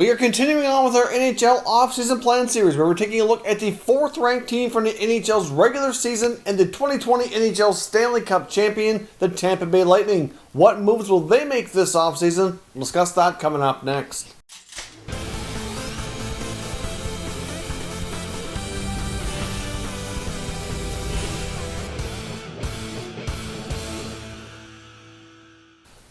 We are continuing on with our NHL offseason plan series where we're taking a look at the 4th ranked team from the NHL's regular season and the 2020 NHL Stanley Cup champion, the Tampa Bay Lightning. What moves will they make this offseason? We'll discuss that coming up next.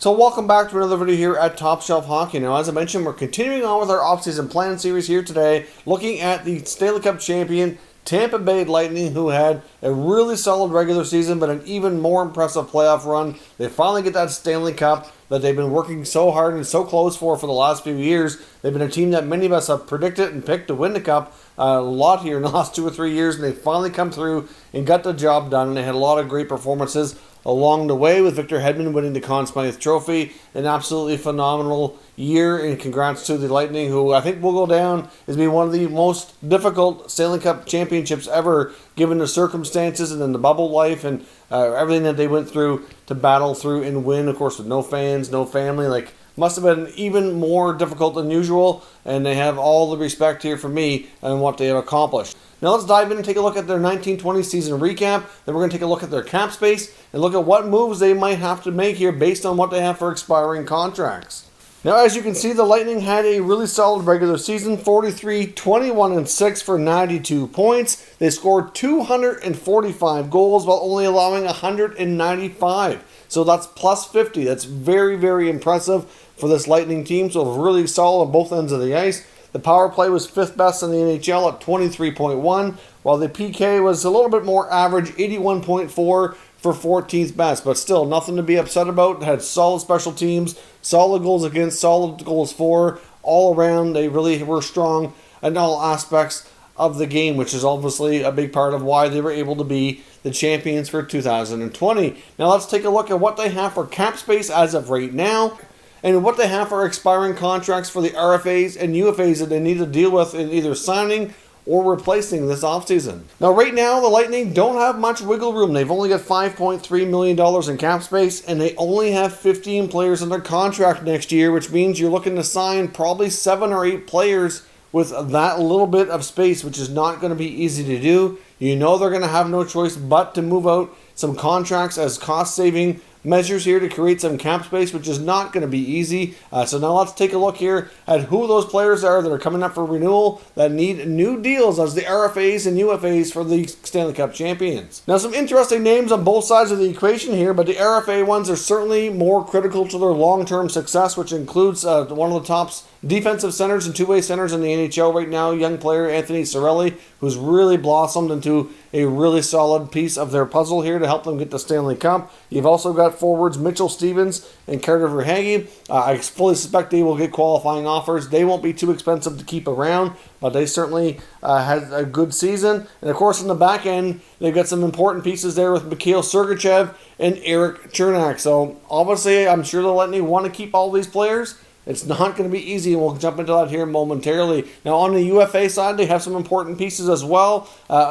So welcome back to another video here at Top Shelf Hockey. Now, as I mentioned, we're continuing on with our offseason plan series here today, looking at the Stanley Cup champion, Tampa Bay Lightning, who had a really solid regular season, but an even more impressive playoff run. They finally get that Stanley Cup that they've been working so hard and so close for the last few years. They've been a team that many of us have predicted and picked to win the Cup a lot here in the last 2 or 3 years, and they finally come through and got the job done, and they had a lot of great performances along the way, with Victor Hedman winning the Conn Smythe Trophy. An absolutely phenomenal year, and congrats to the Lightning, who I think will go down as being one of the most difficult Stanley Cup championships ever, given the circumstances and then the bubble life and everything that they went through to battle through and win, of course, with no fans, no family. Must have been even more difficult than usual, and they have all the respect here from me and what they have accomplished. Now let's dive in and take a look at their 1920 season recap. Then we're going to take a look at their cap space and look at what moves they might have to make here based on what they have for expiring contracts. Now, as you can see, the Lightning had a really solid regular season, 43-21-6 for 92 points. They scored 245 goals while only allowing 195. So that's plus 50. That's very, very impressive for this Lightning team. So really solid on both ends of the ice. The power play was 5th best in the NHL at 23.1, while the PK was a little bit more average, 81.4 for 14th best, but still nothing to be upset about. It had solid special teams, solid goals against, solid goals for, all around. They really were strong in all aspects of the game, which is obviously a big part of why they were able to be the champions for 2020. Now let's take a look at what they have for cap space as of right now, and what they have for expiring contracts for the RFAs and UFAs that they need to deal with in either signing or replacing this offseason. Now, right now, the Lightning don't have much wiggle room. They've only got $5.3 million in cap space, and they only have 15 players under contract next year, which means you're looking to sign probably 7 or 8 players with that little bit of space, which is not going to be easy to do. You know they're going to have no choice but to move out some contracts as cost-saving measures here to create some cap space, which is not going to be easy. So now let's take a look here at who those players are that are coming up for renewal that need new deals as the RFAs and UFAs for the Stanley Cup champions. Now, some interesting names on both sides of the equation here, but the RFA ones are certainly more critical to their long-term success, which includes one of the top defensive centers and two-way centers in the NHL right now, young player Anthony Cirelli, who's really blossomed into a really solid piece of their puzzle here to help them get the Stanley Cup. You've also got forwards Mitchell Stevens and Carter Verhaeghe. I fully suspect they will get qualifying offers. They won't be too expensive to keep around, but they certainly had a good season. And of course, on the back end, they've got some important pieces there with Mikhail Sergachev and Eric Chernak. So obviously, I'm sure the Lightning want to keep all these players. It's not going to be easy, and we'll jump into that here momentarily. Now, on the UFA side, they have some important pieces as well.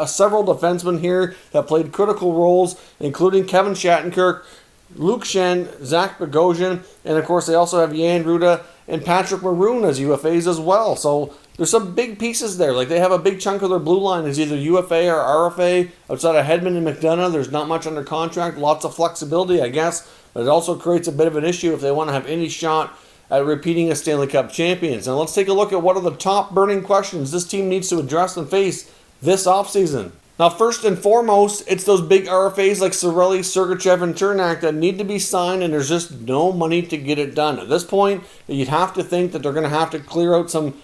Several defensemen here that played critical roles, including Kevin Shattenkirk, Luke Schenn, Zach Bogosian, and of course, they also have Jan Ruda and Patrick Maroon as UFAs as well. So there's some big pieces there. They have a big chunk of their blue line is either UFA or RFA. Outside of Hedman and McDonough, there's not much under contract. Lots of flexibility, I guess. But it also creates a bit of an issue if they want to have any shot at repeating as Stanley Cup champions. Now let's take a look at what are the top burning questions this team needs to address and face this offseason. Now, first and foremost, it's those big RFAs like Cirelli, Sergachev, and Chernak that need to be signed, and there's just no money to get it done. At this point, you'd have to think that they're going to have to clear out some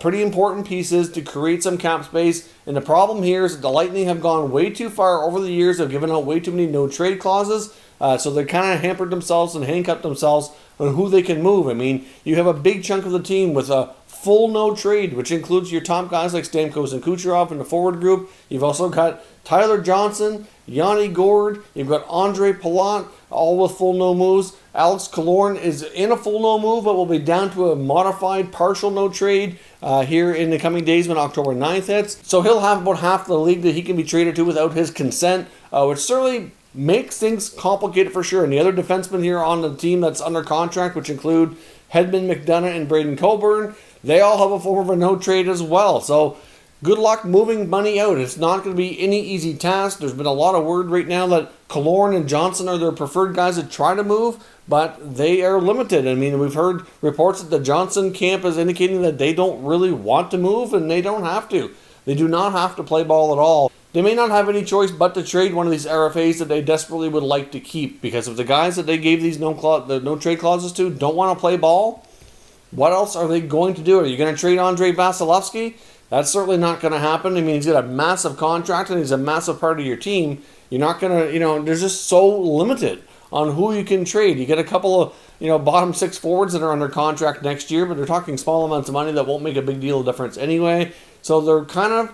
pretty important pieces to create some cap space. And the problem here is that the Lightning have gone way too far over the years. They've given out way too many no-trade clauses, so they kind of hampered themselves and handcuffed themselves on who they can move. I mean, you have a big chunk of the team with a full no trade, which includes your top guys like Stamkos and Kucherov in the forward group. You've also got Tyler Johnson, Yanni Gourde, you've got Andre Palat, all with full no moves. Alex Killorn is in a full no move, but will be down to a modified partial no trade here in the coming days when October 9th hits. So he'll have about half the league that he can be traded to without his consent, which certainly makes things complicated for sure. And the other defensemen here on the team that's under contract, which include Hedman, McDonough, and Braden Coburn, they all have a form of a no trade as well. So good luck moving money out. It's not going to be any easy task. There's been a lot of word right now that Killorn and Johnson are their preferred guys to try to move, but they are limited. I mean, we've heard reports that the Johnson camp is indicating that they don't really want to move, and they don't have to. They do not have to play ball at all. They may not have any choice but to trade one of these RFAs that they desperately would like to keep, because if the guys that they gave these no trade clauses to don't want to play ball, what else are they going to do? Are you going to trade Andrei Vasilevsky? That's certainly not going to happen. I mean, he's got a massive contract and he's a massive part of your team. You're not going to, they're just so limited on who you can trade. You get a couple of, bottom six forwards that are under contract next year, but they're talking small amounts of money that won't make a big deal of difference anyway. So they're kind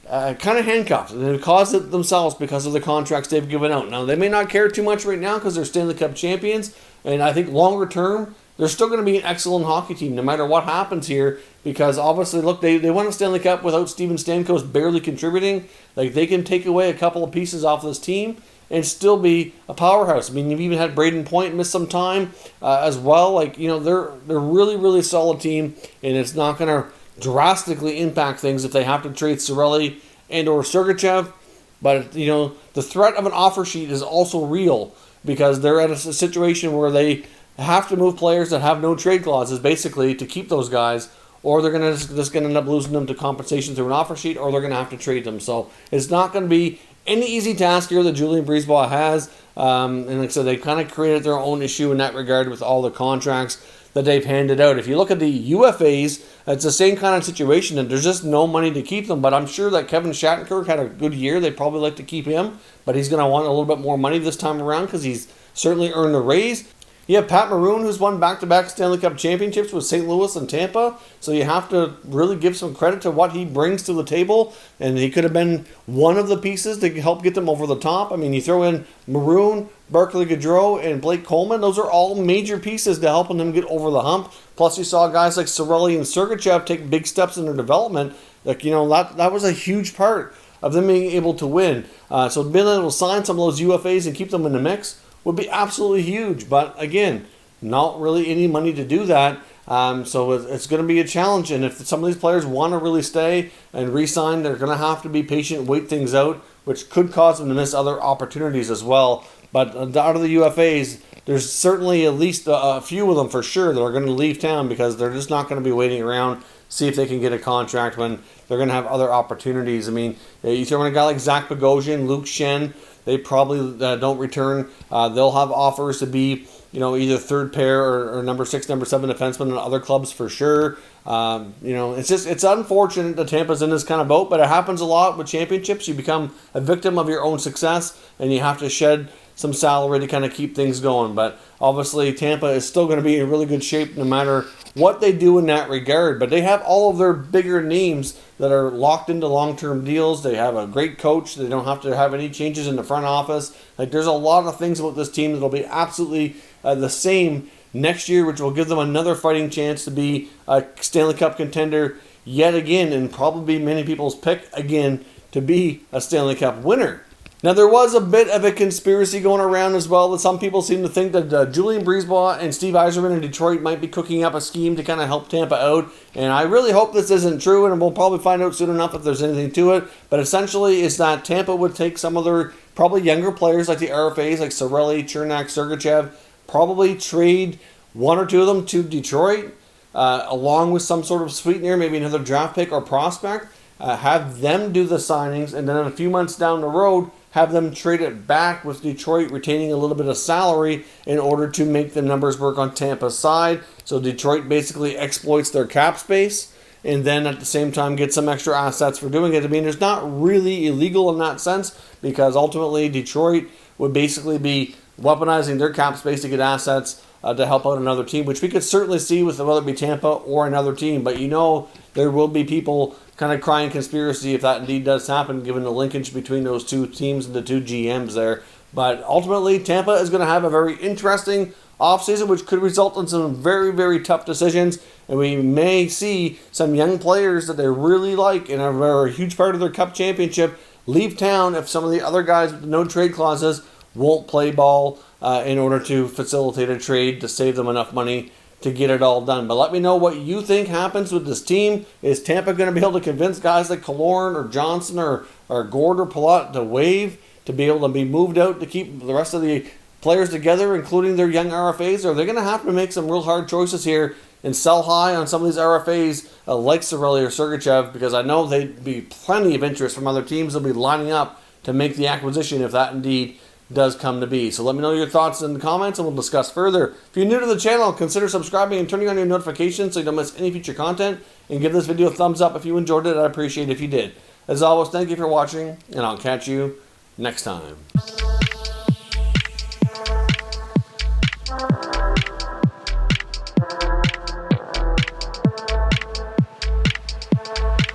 of handcuffed, and they've caused it themselves because of the contracts they've given out. Now, they may not care too much right now because they're Stanley Cup champions, and I think longer term, they're still going to be an excellent hockey team no matter what happens here, because obviously, look, they won a Stanley Cup without Steven Stamkos barely contributing. Like, they can take away a couple of pieces off this team and still be a powerhouse. I mean, you've even had Braden Point miss some time as well. Like, they're really, really solid team, and it's not going to drastically impact things if they have to trade Cirelli and or Sergachev. But, the threat of an offer sheet is also real, because they're at a situation where they have to move players that have no trade clauses, basically, to keep those guys, or they're just going to end up losing them to compensation through an offer sheet, or they're going to have to trade them. So it's not going to be any easy task here that Julien Brisebois has. And like I said, they kind of created their own issue in that regard with all the contracts that they've handed out. If you look at the UFAs, it's the same kind of situation, and there's just no money to keep them. But I'm sure that Kevin Shattenkirk had a good year. They'd probably like to keep him, but he's going to want a little bit more money this time around because he's certainly earned a raise. You have Pat Maroon, who's won back-to-back Stanley Cup championships with St. Louis and Tampa. So you have to really give some credit to what he brings to the table. And he could have been one of the pieces to help get them over the top. I mean, you throw in Maroon, Barclay Goodrow, and Blake Coleman. Those are all major pieces to helping them get over the hump. Plus, you saw guys like Cirelli and Sergachev take big steps in their development. Like, that was a huge part of them being able to win. So being able to sign some of those UFAs and keep them in the mix would be absolutely huge. But again, not really any money to do that. So it's going to be a challenge. And if some of these players want to really stay and re-sign, they're going to have to be patient, wait things out, which could cause them to miss other opportunities as well. But out of the UFAs, there's certainly at least a few of them for sure that are going to leave town because they're just not going to be waiting around, see if they can get a contract when they're going to have other opportunities. I mean, you throw in a guy like Zach Bogosian, Luke Shen, they probably don't return. They'll have offers to be, either third pair or number 6, number 7 defenseman in other clubs for sure. It's unfortunate that Tampa's in this kind of boat, but it happens a lot with championships. You become a victim of your own success, and you have to shed some salary to kind of keep things going. But obviously, Tampa is still going to be in really good shape no matter what they do in that regard. But they have all of their bigger names that are locked into long-term deals. They have a great coach. They don't have to have any changes in the front office. Like, there's a lot of things about this team that will be absolutely the same next year, which will give them another fighting chance to be a Stanley Cup contender yet again, and probably many people's pick again to be a Stanley Cup winner. Now, there was a bit of a conspiracy going around as well that some people seem to think that Julien Brisebois and Steve Yzerman in Detroit might be cooking up a scheme to kind of help Tampa out. And I really hope this isn't true, and we'll probably find out soon enough if there's anything to it. But essentially, it's that Tampa would take some of their probably younger players like the RFAs, like Cirelli, Chernak, Sergachev, probably trade one or two of them to Detroit, along with some sort of sweetener, maybe another draft pick or prospect, have them do the signings, and then a few months down the road, have them trade it back with Detroit retaining a little bit of salary in order to make the numbers work on Tampa's side. So Detroit basically exploits their cap space and then at the same time get some extra assets for doing it. I mean, it's not really illegal in that sense because ultimately Detroit would basically be weaponizing their cap space to get assets to help out another team, which we could certainly see with whether it be Tampa or another team. But there will be people kind of crying conspiracy if that indeed does happen, given the linkage between those two teams and the two GMs there. But ultimately, Tampa is going to have a very interesting offseason, which could result in some very, very tough decisions. And we may see some young players that they really like and are a huge part of their Cup championship leave town if some of the other guys with no trade clauses won't play ball in order to facilitate a trade to save them enough money to get it all done. But let me know what you think happens with this team. Is Tampa going to be able to convince guys like Killorn or Johnson or Gord or Palat to waive, to be able to be moved out to keep the rest of the players together, including their young RFAs? Or are they going to have to make some real hard choices here and sell high on some of these RFAs like Cirelli or Sergachev? Because I know there'd be plenty of interest from other teams that'll be lining up to make the acquisition if that indeed does come to be. So let me know your thoughts in the comments and we'll discuss further. If you're new to the channel, consider subscribing and turning on your notifications so you don't miss any future content. And give this video a thumbs up if you enjoyed it. I'd appreciate it if you did. As always, thank you for watching, and I'll catch you next time.